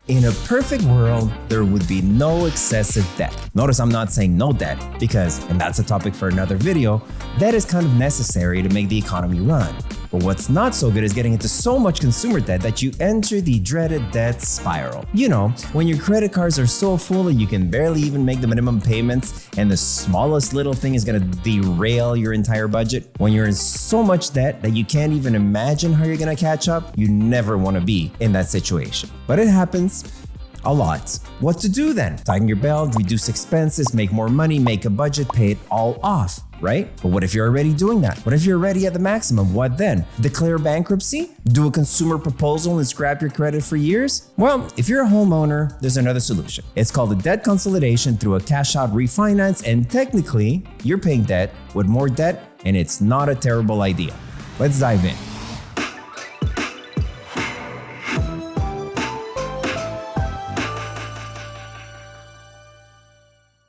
In a perfect world, there would be no excessive debt. Notice I'm not saying no debt because, and that's a topic for another video, debt is kind of necessary to make the economy run. But what's not so good is getting into so much consumer debt that you enter the dreaded debt spiral. You know, when your credit cards are so full that you can barely even make the minimum payments and the smallest little thing is gonna derail your entire budget. When you're in so much debt that you can't even imagine how you're gonna catch up, you never wanna be in that situation. But it happens a lot. What to do then? Tighten your belt, reduce expenses, make more money, make a budget, pay it all off, right? But what if you're already doing that? What if you're already at the maximum? What then? Declare bankruptcy? Do a consumer proposal and scrap your credit for years? Well, if you're a homeowner, there's another solution. It's called a debt consolidation through a cash-out refinance, and technically, you're paying debt with more debt, and it's not a terrible idea. Let's dive in.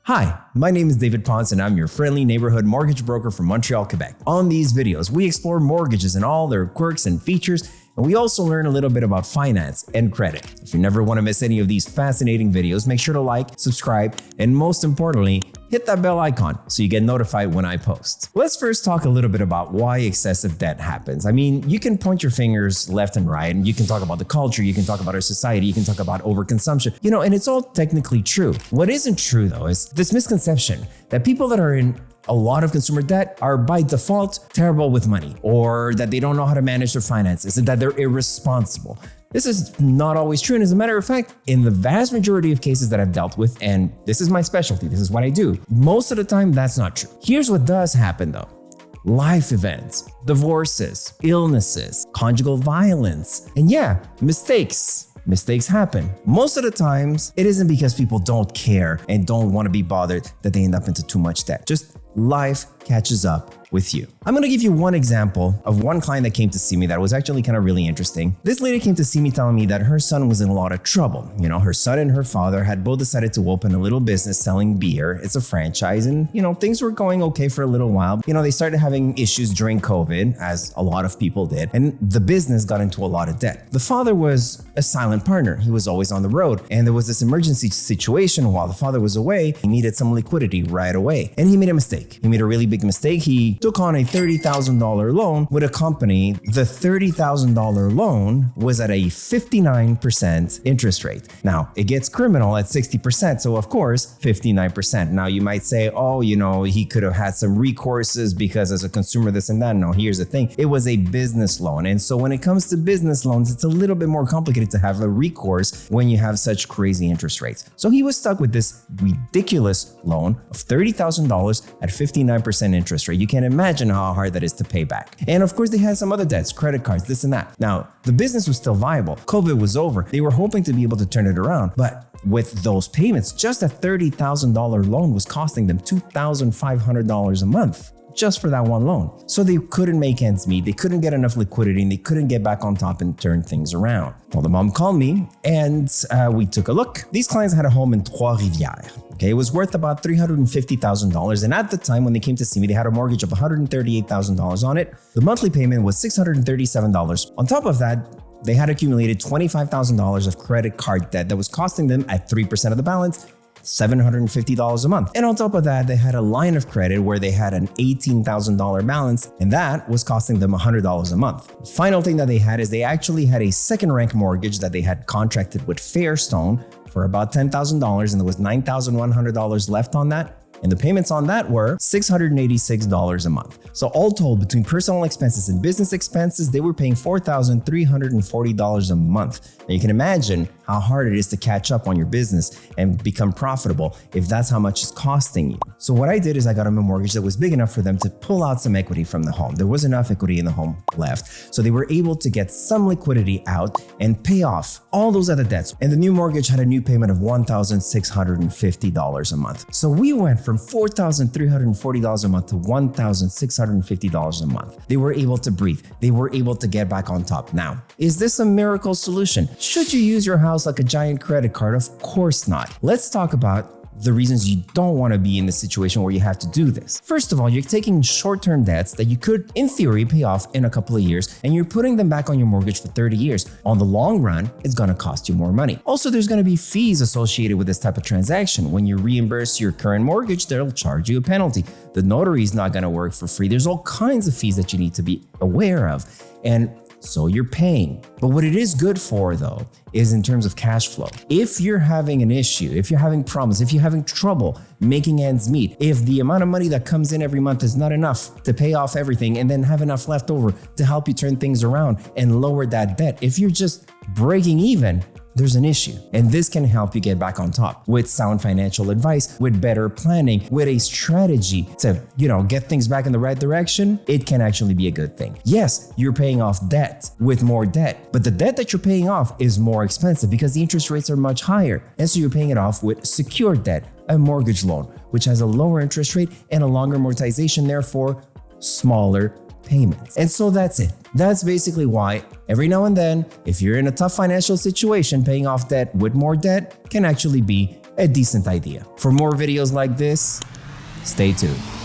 Hi, my name is David Ponce and I'm your friendly neighborhood mortgage broker from Montreal, Quebec. On these videos, we explore mortgages and all their quirks and features, and we also learn a little bit about finance and credit. If you never want to miss any of these fascinating videos, make sure to like, subscribe, and most importantly, hit that bell icon so you get notified when I post. Let's first talk a little bit about why excessive debt happens. I mean, you can point your fingers left and right, and you can talk about the culture, you can talk about our society, you can talk about overconsumption, and it's all technically true. What isn't true though is this misconception that people that are in a lot of consumer debt are by default terrible with money, or that they don't know how to manage their finances, and that they're irresponsible. This is not always true. And as a matter of fact, in the vast majority of cases that I've dealt with, and this is my specialty, this is what I do, most of the time that's not true. Here's what does happen though. Life events, divorces, illnesses, conjugal violence, and yeah, mistakes. Mistakes happen. Most of the times, it isn't because people don't care and don't want to be bothered that they end up into too much debt. Just life catches up with you. I'm going to give you one example of one client that came to see me that was actually kind of really interesting. This lady came to see me telling me that her son was in a lot of trouble. Her son and her father had both decided to open a little business selling beer. It's a franchise and, things were going okay for a little while. They started having issues during COVID, as a lot of people did, and the business got into a lot of debt. The father was a silent partner. He was always on the road, and there was this emergency situation while the father was away. He needed some liquidity right away, and he made a mistake. He made a really big mistake. He took on a $30,000 loan with a company. The $30,000 loan was at a 59% interest rate. Now, it gets criminal at 60%, so of course, 59%. Now, you might say, he could have had some recourses because as a consumer, this and that. No, here's the thing. It was a business loan. And so when it comes to business loans, it's a little bit more complicated to have a recourse when you have such crazy interest rates. So he was stuck with this ridiculous loan of $30,000 at 59% interest rate. You can imagine how hard that is to pay back. And of course, they had some other debts, credit cards, this and that. Now, the business was still viable. COVID was over. They were hoping to be able to turn it around. But with those payments, just a $30,000 loan was costing them $2,500 a month. Just for that one loan. So they couldn't make ends meet. They couldn't get enough liquidity and they couldn't get back on top and turn things around. Well, the mom called me and we took a look. These clients had a home in Trois-Rivières. Okay, it was worth about $350,000. And at the time when they came to see me, they had a mortgage of $138,000 on it. The monthly payment was $637. On top of that, they had accumulated $25,000 of credit card debt that was costing them at 3% of the balance, $750 a month. And on top of that, they had a line of credit where they had an $18,000 balance, and that was costing them $100 a month. The final thing that they had is they actually had a second rank mortgage that they had contracted with Fairstone for about $10,000, and there was $9,100 left on that. And the payments on that were $686 a month. So all told, between personal expenses and business expenses, they were paying $4,340 a month. Now you can imagine how hard it is to catch up on your business and become profitable if that's how much it's costing you. So what I did is I got them a mortgage that was big enough for them to pull out some equity from the home. There was enough equity in the home left. So they were able to get some liquidity out and pay off all those other debts. And the new mortgage had a new payment of $1,650 a month. So we went from $4,340 a month to $1,650 a month. They were able to breathe. They were able to get back on top. Now, is this a miracle solution? Should you use your house like a giant credit card? Of course not. Let's talk about the reasons you don't want to be in the situation where you have to do this. First of all, you're taking short-term debts that you could, in theory, pay off in a couple of years, and you're putting them back on your mortgage for 30 years. On the long run, it's going to cost you more money. Also, there's going to be fees associated with this type of transaction. When you reimburse your current mortgage, they'll charge you a penalty. The notary is not going to work for free. There's all kinds of fees that you need to be aware of. And so you're paying. But what it is good for, though, is in terms of cash flow. If you're having an issue, if you're having problems, if you're having trouble making ends meet, if the amount of money that comes in every month is not enough to pay off everything and then have enough left over to help you turn things around and lower that debt, if you're just breaking even, there's an issue. And this can help you get back on top with sound financial advice, with better planning, with a strategy to, get things back in the right direction. It can actually be a good thing. Yes, you're paying off debt with more debt, but the debt that you're paying off is more expensive because the interest rates are much higher. And so you're paying it off with secured debt, a mortgage loan, which has a lower interest rate and a longer amortization, therefore smaller payments. And so that's it. That's basically why every now and then, if you're in a tough financial situation, paying off debt with more debt can actually be a decent idea. For more videos like this, stay tuned.